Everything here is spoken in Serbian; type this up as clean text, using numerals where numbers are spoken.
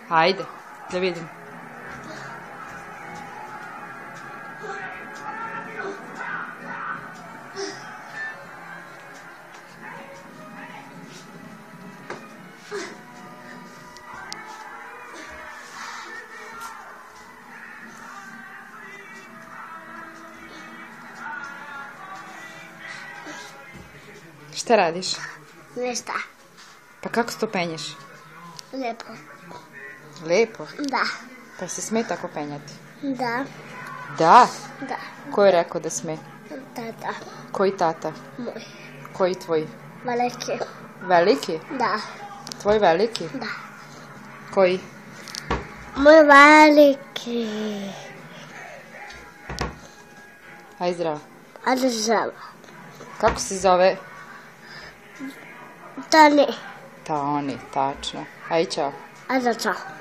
Hajde, da vidim. Šta radiš? Ništa. Pa kako se to penješ? Lijepo. Lepo? Da. Pa se sme tako penjati? Da. Da? Da. Ko je rekao da sme? Tata. Koji tata? Moj. Koji tvoj? Veliki. Veliki? Da. Tvoj veliki? Da. Koji? Moj veliki. Aj zdravo. Ajde zdravo. Kako se zove? Tani. Toni, tačno. Aj čao. Ajde čao.